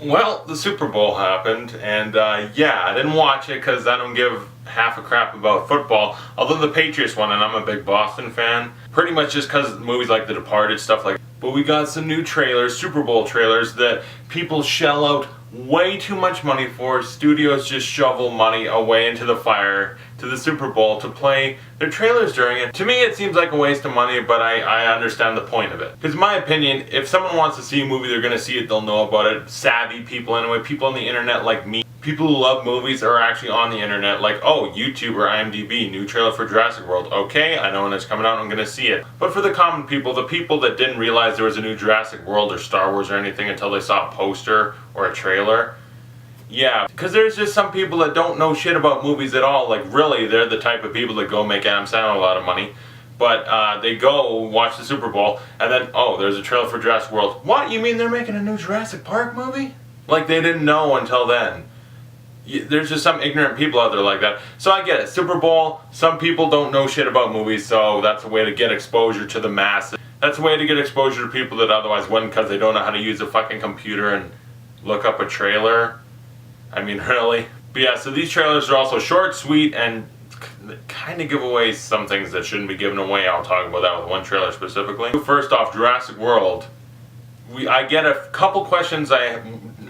Well, the Super Bowl happened, and yeah, I didn't watch it because I don't give half a crap about football. Although the Patriots won, and I'm a big Boston fan. Pretty much just because movies like The Departed, stuff like that. But we got some new trailers, Super Bowl trailers, that people shell out way too much money for. Studios just shovel money away into the fire to the Super Bowl to play their trailers during it. To me, it seems like a waste of money, but I understand the point of it. Because in my opinion, if someone wants to see a movie, they're going to see it, they'll know about it. Savvy people anyway, people on the internet like me. People who love movies are actually on the internet like, oh, YouTube or IMDb, new trailer for Jurassic World. Okay, I know when it's coming out, I'm going to see it. But for the common people, the people that didn't realize there was a new Jurassic World or Star Wars or anything until they saw a poster or a trailer, yeah, because there's just some people that don't know shit about movies at all. Like, really, they're the type of people that go make Adam Sandler a lot of money. But they go watch the Super Bowl, and then, oh, there's a trailer for Jurassic World. What? You mean they're making a new Jurassic Park movie? Like, they didn't know until then. There's just some ignorant people out there like that. So I get it. Super Bowl, some people don't know shit about movies, so that's a way to get exposure to the masses. That's a way to get exposure to people that otherwise wouldn't because they don't know how to use a fucking computer and look up a trailer. I mean, really? But yeah, so these trailers are also short, sweet, and kind of give away some things that shouldn't be given away. I'll talk about that with one trailer specifically. First off, Jurassic World. I get a couple questions I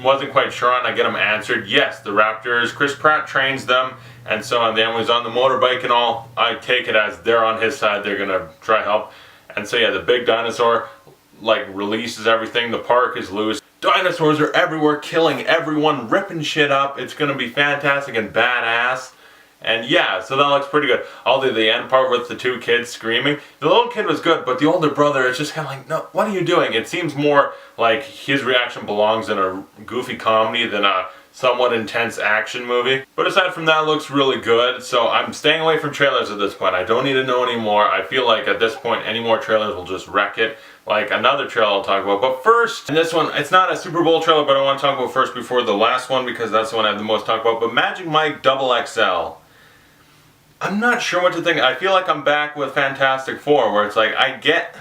wasn't quite sure on. I get them answered. Yes, the Raptors, Chris Pratt trains them, and so then when he's on the motorbike and all, I take it as they're on his side, they're going to try help. And so yeah, the big dinosaur like releases everything, the park is loose. Dinosaurs are everywhere, killing everyone, ripping shit up. It's going to be fantastic and badass. And yeah, so that looks pretty good. Although the end part with the two kids screaming, the little kid was good, but the older brother is just kind of like, no, what are you doing? It seems more like his reaction belongs in a goofy comedy than a somewhat intense action movie. But aside from that, it looks really good. So I'm staying away from trailers at this point. I don't need to know anymore. I feel like at this point, any more trailers will just wreck it. Like another trailer I'll talk about. But first, and this one, it's not a Super Bowl trailer, but I want to talk about first before the last one because that's the one I have the most to talk about. But Magic Mike XXL. I'm not sure what to think. I feel like I'm back with Fantastic Four, where it's like, I get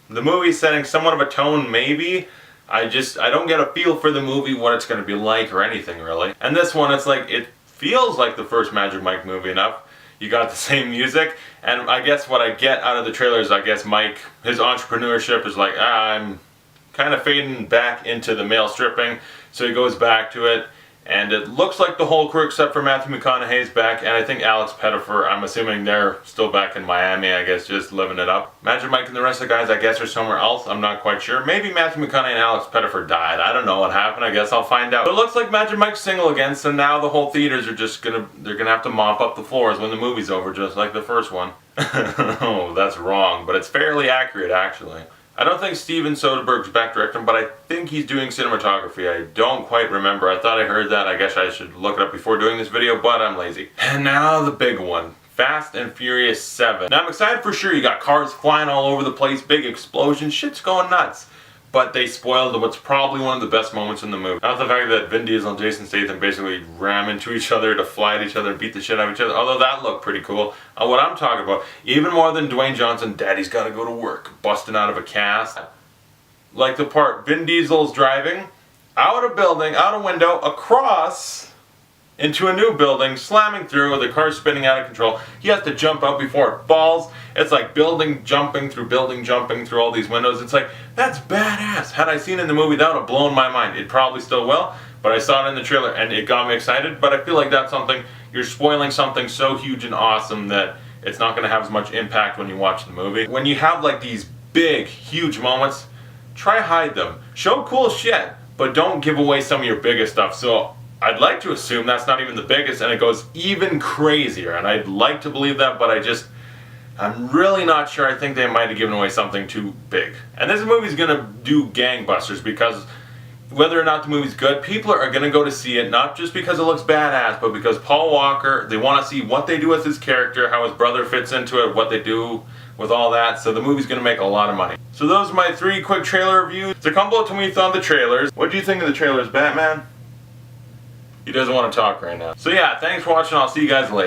the movie setting somewhat of a tone, maybe. I don't get a feel for the movie, what it's going to be like, or anything, really. And this one, it's like, it feels like the first Magic Mike movie enough. You got the same music, and I guess what I get out of the trailer is, I guess Mike, his entrepreneurship is like, I'm kind of fading back into the male stripping, so he goes back to it. And it looks like the whole crew except for Matthew McConaughey's back, and I think Alex Pettyfer, I'm assuming they're still back in Miami, I guess, just living it up. Magic Mike and the rest of the guys, I guess, are somewhere else. I'm not quite sure. Maybe Matthew McConaughey and Alex Pettyfer died. I don't know what happened. I guess I'll find out. But it looks like Magic Mike's single again, so now the whole theaters are just they're gonna have to mop up the floors when the movie's over, just like the first one. Oh, that's wrong, but it's fairly accurate, actually. I don't think Steven Soderbergh's back directing, but I think he's doing cinematography. I don't quite remember. I thought I heard that. I guess I should look it up before doing this video, but I'm lazy. And now the big one. Fast and Furious 7. Now I'm excited for sure. You got cars flying all over the place, big explosions, shit's going nuts. But they spoiled what's probably one of the best moments in the movie. Not the fact that Vin Diesel and Jason Statham basically ram into each other to fly at each other and beat the shit out of each other, although that looked pretty cool. What I'm talking about, even more than Dwayne Johnson, Daddy's gotta go to work, busting out of a cast. Like the part Vin Diesel's driving out a building, out a window, across into a new building, slamming through with the car spinning out of control. He has to jump out before it falls. It's like building jumping through all these windows. It's like, that's badass. Had I seen it in the movie, that would have blown my mind. It probably still will, but I saw it in the trailer and it got me excited. But I feel like that's something, you're spoiling something so huge and awesome that it's not going to have as much impact when you watch the movie. When you have like these big, huge moments, try hide them. Show cool shit, but don't give away some of your biggest stuff. So I'd like to assume that's not even the biggest, and it goes even crazier, and I'd like to believe that, but I'm really not sure. I think they might have given away something too big. And this movie's gonna do gangbusters, because whether or not the movie's good, people are gonna go to see it, not just because it looks badass, but because Paul Walker, they wanna see what they do with his character, how his brother fits into it, what they do with all that, so the movie's gonna make a lot of money. So those are my 3 quick trailer reviews. So come below, tell me your thoughts on the trailers. What do you think of the trailers, Batman? He doesn't want to talk right now. So yeah, thanks for watching. I'll see you guys later.